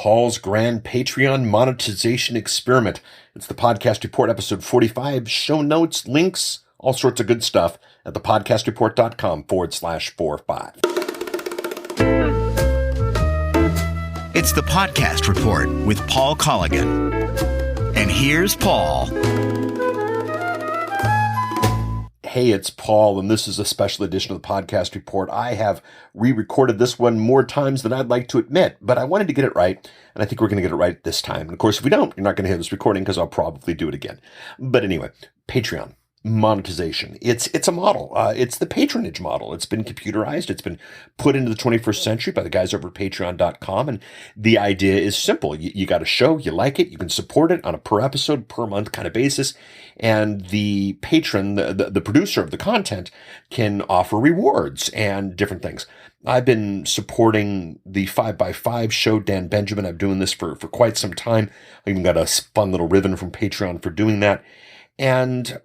Paul's Grand Patreon Monetization Experiment. It's the Podcast Report, episode 45, show notes, links, all sorts of good stuff at thepodcastreport.com/45. It's the Podcast Report with Paul Colligan. And here's Paul. Hey, it's Paul, and this is a special edition of the Podcast Report. I have re-recorded this one more times than I'd like to admit, but I wanted to get it right, and I think we're going to get it right this time. And of course, if we don't, you're not going to hear this recording because I'll probably do it again. But anyway, Patreon. Monetization. It's a model. It's the patronage model. It's been computerized. It's been put into the 21st century by the guys over at patreon.com. And the idea is simple. You got a show, you like it, you can support it on a per episode, per month kind of basis. And the patron, the producer of the content, can offer rewards and different things. I've been supporting the 5x5 show, Dan Benjamin. I'm doing this for quite some time. I even got a fun little ribbon from Patreon for doing that. And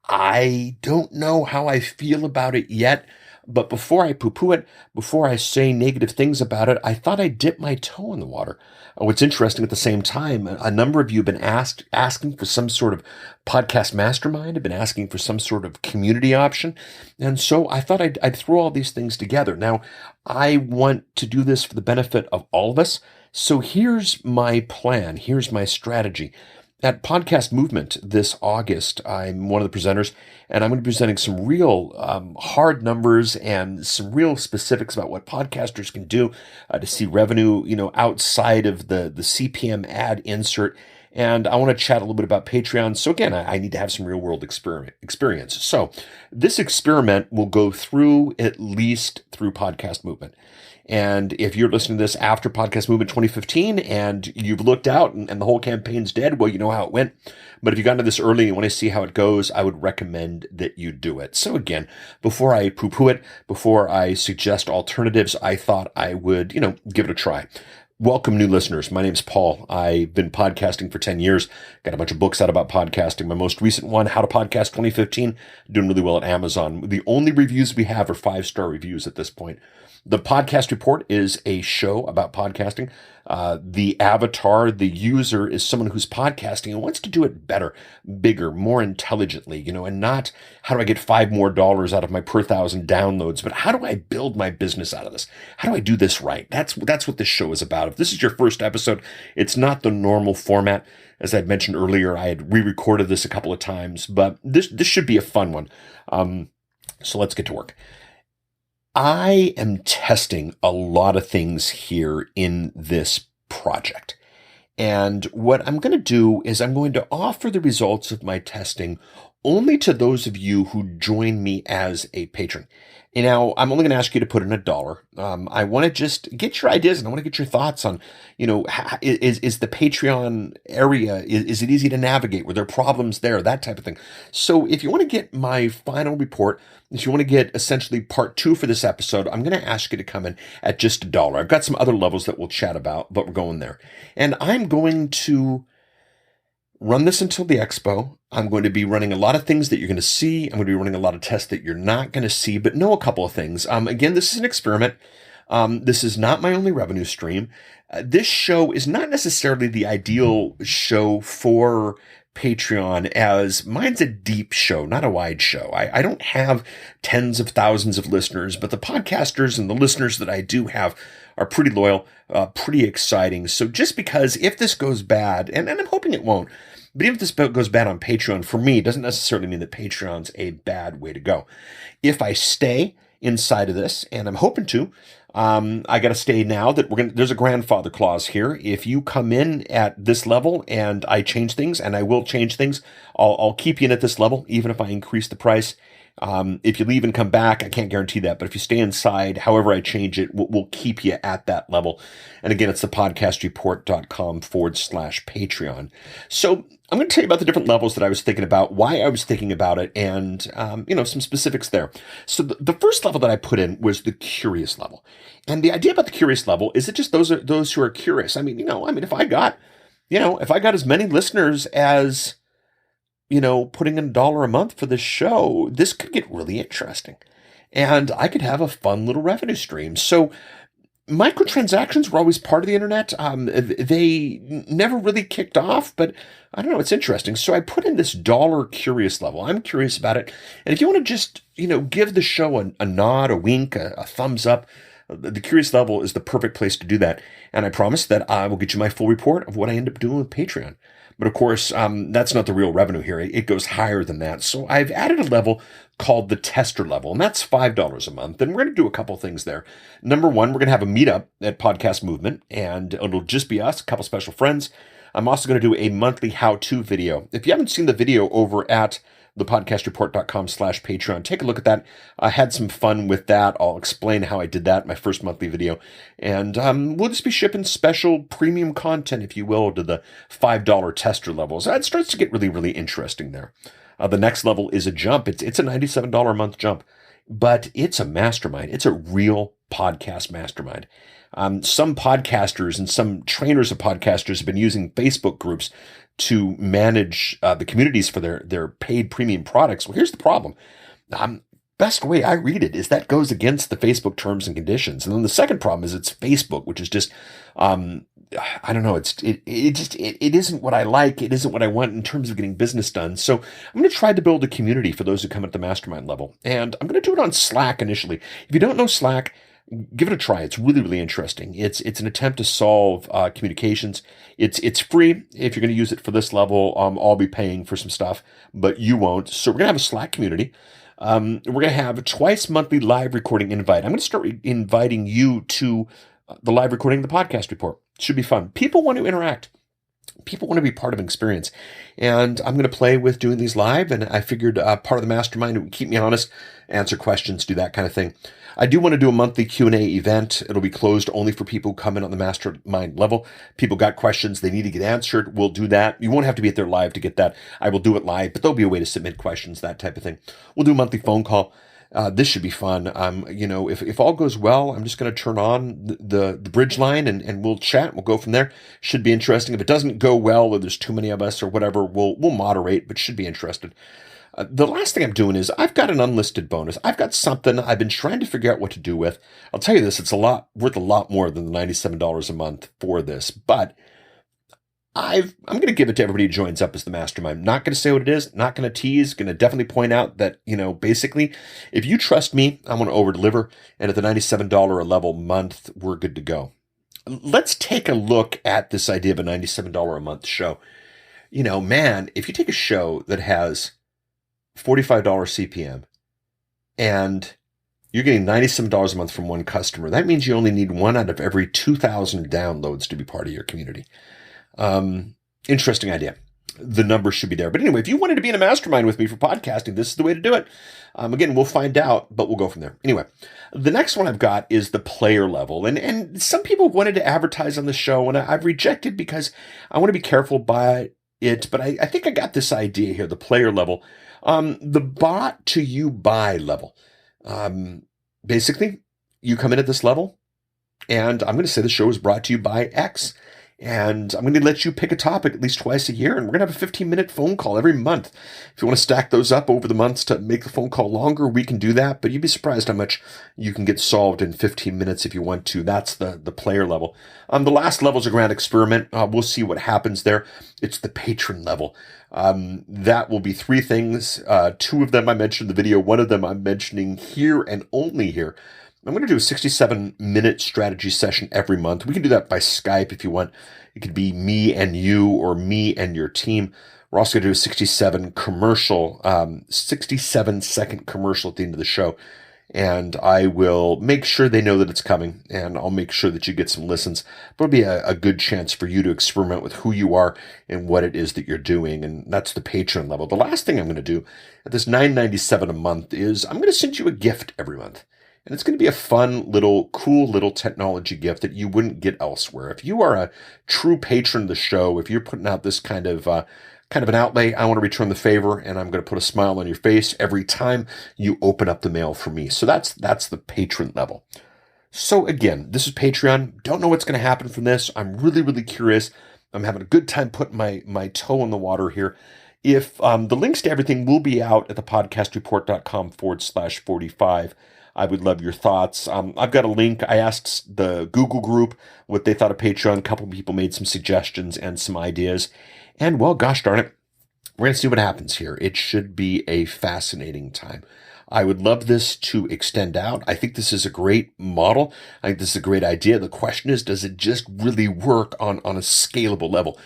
I don't know how I feel about it yet, but before I poo-poo it, before I say negative things about it, I thought I'd dip my toe in the water. What's interesting at the same time, a number of you have been asking for some sort of podcast mastermind, have been asking for some sort of community option, and so I thought I'd throw all these things together. Now, I want to do this for the benefit of all of us, so here's my plan, here's my strategy. At Podcast Movement this August, I'm one of the presenters, and I'm going to be presenting some real hard numbers and some real specifics about what podcasters can do to see revenue, outside of the CPM ad insert. And I want to chat a little bit about Patreon. So again, I need to have some real world experience. So this experiment will go through at least through Podcast Movement. And if you're listening to this after Podcast Movement 2015 and you've looked out and the whole campaign's dead, well, you know how it went. But if you got into this early and you want to see how it goes, I would recommend that you do it. So again, before I poo-poo it, before I suggest alternatives, I thought I would, give it a try. Welcome, new listeners. My name's Paul. I've been podcasting for 10 years. Got a bunch of books out about podcasting. My most recent one, How to Podcast 2015, doing really well at Amazon. The only reviews we have are 5-star reviews at this point. The Podcast Report is a show about podcasting. The avatar, the user, is someone who's podcasting and wants to do it better, bigger, more intelligently, and not how do I get $5 more out of my per 1,000 downloads, but how do I build my business out of this? How do I do this right? That's what this show is about. If this is your first episode, it's not the normal format. As I mentioned earlier, I had re-recorded this a couple of times, but this should be a fun one. So let's get to work. I am testing a lot of things here in this project. And what I'm going to do is I'm going to offer the results of my testing only to those of you who join me as a patron. Now, I'm only going to ask you to put in $1. I want to just get your ideas and I want to get your thoughts on, is the Patreon area, is it easy to navigate? Were there problems there? That type of thing. So if you want to get my final report, if you want to get essentially part 2 for this episode, I'm going to ask you to come in at just $1. I've got some other levels that we'll chat about, but we're going there. And I'm going to run this until the expo. I'm going to be running a lot of things that you're going to see. I'm going to be running a lot of tests that you're not going to see, but know a couple of things. Again, this is an experiment. This is not my only revenue stream. This show is not necessarily the ideal show for Patreon, as mine's a deep show, not a wide show. I don't have tens of thousands of listeners, but the podcasters and the listeners that I do have are pretty loyal, pretty exciting. So just because if this goes bad, and I'm hoping it won't, but even if this goes bad on Patreon, for me, it doesn't necessarily mean that Patreon's a bad way to go. If I stay inside of this, and I'm hoping to, I got to stay now that there's a grandfather clause here. If you come in at this level and I change things, and I will change things, I'll keep you in at this level, even if I increase the price. If you leave and come back, I can't guarantee that, but if you stay inside, however I change it, we'll keep you at that level. And again, it's the podcastreport.com/Patreon. So I'm going to tell you about the different levels that I was thinking about, why I was thinking about it, and, some specifics there. So the first level that I put in was the curious level. And the idea about the curious level is it just those who are curious. If I got as many listeners as, putting in $1 a month for this show, this could get really interesting. And I could have a fun little revenue stream. So Microtransactions were always part of the internet. They never really kicked off, but I don't know. It's interesting. So I put in this dollar curious level. I'm curious about it. And if you want to just, give the show a nod, a wink, a thumbs up, the curious level is the perfect place to do that. And I promise that I will get you my full report of what I end up doing with Patreon. But of course, that's not the real revenue here. It goes higher than that. So I've added a level called the tester level, and that's $5 a month. And we're going to do a couple things there. Number one, we're going to have a meetup at Podcast Movement, and it'll just be us, a couple special friends. I'm also going to do a monthly how-to video. If you haven't seen the video over at thepodcastreport.com/Patreon, take a look at that. I had some fun with that. I'll explain how I did that in my first monthly video. And we'll just be shipping special premium content, if you will, to the $5 tester levels. That starts to get really, really interesting there. The next level is a jump. It's a $97 a month jump, but it's a mastermind. It's a real podcast mastermind. Some podcasters and some trainers of podcasters have been using Facebook groups to manage the communities for their paid premium products. Well, here's the problem. Best way I read it is that goes against the Facebook terms and conditions. And then the second problem is it's Facebook, which is just, I don't know. It isn't what I like. It isn't what I want in terms of getting business done. So I'm going to try to build a community for those who come at the mastermind level. And I'm going to do it on Slack initially. If you don't know Slack, give it a try. It's really, really interesting. It's an attempt to solve communications. It's free. If you're going to use it for this level, I'll be paying for some stuff, but you won't. So we're going to have a Slack community. We're going to have a twice monthly live recording invite. I'm going to start inviting you to the live recording of the podcast report. It should be fun. People want to interact. People want to be part of an experience. And I'm going to play with doing these live. And I figured part of the mastermind would keep me honest, answer questions, do that kind of thing. I do want to do a monthly Q&A event. It'll be closed only for people who come in on the mastermind level. People got questions they need to get answered. We'll do that. You won't have to be at there live to get that. I will do it live, but there'll be a way to submit questions, that type of thing. We'll do a monthly phone call. This should be fun. If all goes well, I'm just going to turn on the bridge line and we'll chat. We'll go from there. Should be interesting. If it doesn't go well or there's too many of us or whatever, we'll moderate, but should be interested. The last thing I'm doing is I've got an unlisted bonus. I've got something I've been trying to figure out what to do with. I'll tell you this, it's worth a lot more than the $97 a month for this, but I'm going to give it to everybody who joins up as the mastermind. Not going to say what it is, not going to tease, going to definitely point out that, basically, if you trust me, I'm going to over deliver. And at the $97 a level month, we're good to go. Let's take a look at this idea of a $97 a month show. If you take a show that has $45 CPM and you're getting $97 a month from one customer, that means you only need one out of every 2,000 downloads to be part of your community. Interesting idea. The numbers should be there. But anyway, if you wanted to be in a mastermind with me for podcasting, this is the way to do it. Again, we'll find out, but we'll go from there. Anyway, the next one I've got is the player level. And some people wanted to advertise on the show, and I've rejected because I want to be careful by it. But I think I got this idea here, the player level. The bought to you buy level. Basically, you come in at this level, and I'm going to say the show is brought to you by X. And I'm going to let you pick a topic at least twice a year. And we're going to have a 15-minute phone call every month. If you want to stack those up over the months to make the phone call longer, we can do that. But you'd be surprised how much you can get solved in 15 minutes if you want to. That's the player level. The last level is a grand experiment. We'll see what happens there. It's the patron level. That will be three things. Two of them I mentioned in the video. One of them I'm mentioning here and only here. I'm going to do a 67-minute strategy session every month. We can do that by Skype if you want. It could be me and you or me and your team. We're also going to do a 67-second commercial at the end of the show. And I will make sure they know that it's coming, and I'll make sure that you get some listens. But it'll be a good chance for you to experiment with who you are and what it is that you're doing. And that's the Patreon level. The last thing I'm going to do at this $9.97 a month is I'm going to send you a gift every month. And it's going to be a fun cool little technology gift that you wouldn't get elsewhere. If you are a true patron of the show, if you're putting out this kind of an outlay, I want to return the favor, and I'm going to put a smile on your face every time you open up the mail from me. So that's the patron level. So again, this is Patreon. Don't know what's going to happen from this. I'm really, really curious. I'm having a good time putting my toe in the water here. If the links to everything will be out at thepodcastreport.com/45. I would love your thoughts. I've got a link. I asked the Google group what they thought of Patreon. A couple people made some suggestions and some ideas. And well, gosh darn it, we're going to see what happens here. It should be a fascinating time. I would love this to extend out. I think this is a great model. I think this is a great idea. The question is, does it just really work on a scalable level?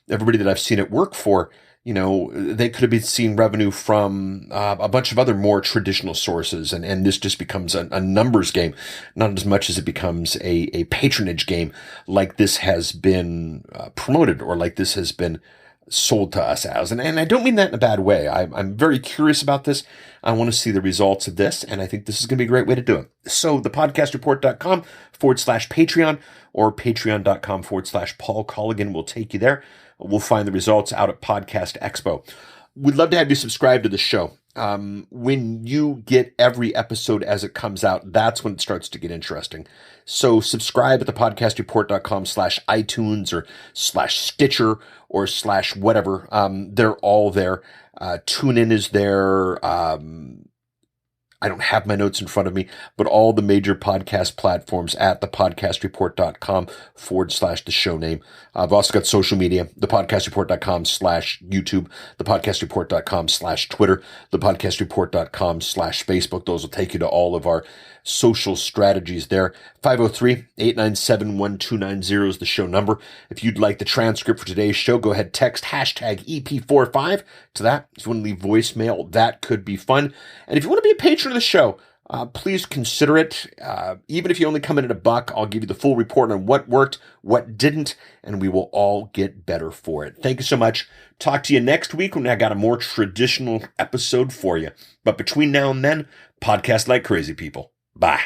Everybody that I've seen it work for, they could have been seeing revenue from a bunch of other more traditional sources. And this just becomes a numbers game, not as much as it becomes a patronage game like this has been promoted or like this has been sold to us as. And I don't mean that in a bad way. I'm very curious about this. I want to see the results of this. And I think this is going to be a great way to do it. So thepodcastreport.com/Patreon or patreon.com/Paul Colligan will take you there. We'll find the results out at Podcast Expo. We'd love to have you subscribe to the show. When you get every episode as it comes out, that's when it starts to get interesting. So subscribe at thepodcastreport.com/iTunes or /Stitcher or /whatever. They're all there. TuneIn is there. I don't have my notes in front of me, but all the major podcast platforms at thepodcastreport.com/the show name. I've also got social media, thepodcastreport.com/YouTube, thepodcastreport.com/Twitter, thepodcastreport.com/Facebook. Those will take you to all of our social strategies there. 503-897-1290 is the show number. If you'd like the transcript for today's show, go ahead, text #EP45 to that. If you want to leave voicemail, that could be fun. And if you want to be a patron of the show, please consider it. Even if you only come in at $1, I'll give you the full report on what worked, what didn't, and we will all get better for it. Thank you so much. Talk to you next week when I got a more traditional episode for you. But between now and then, podcast like crazy people. Bye.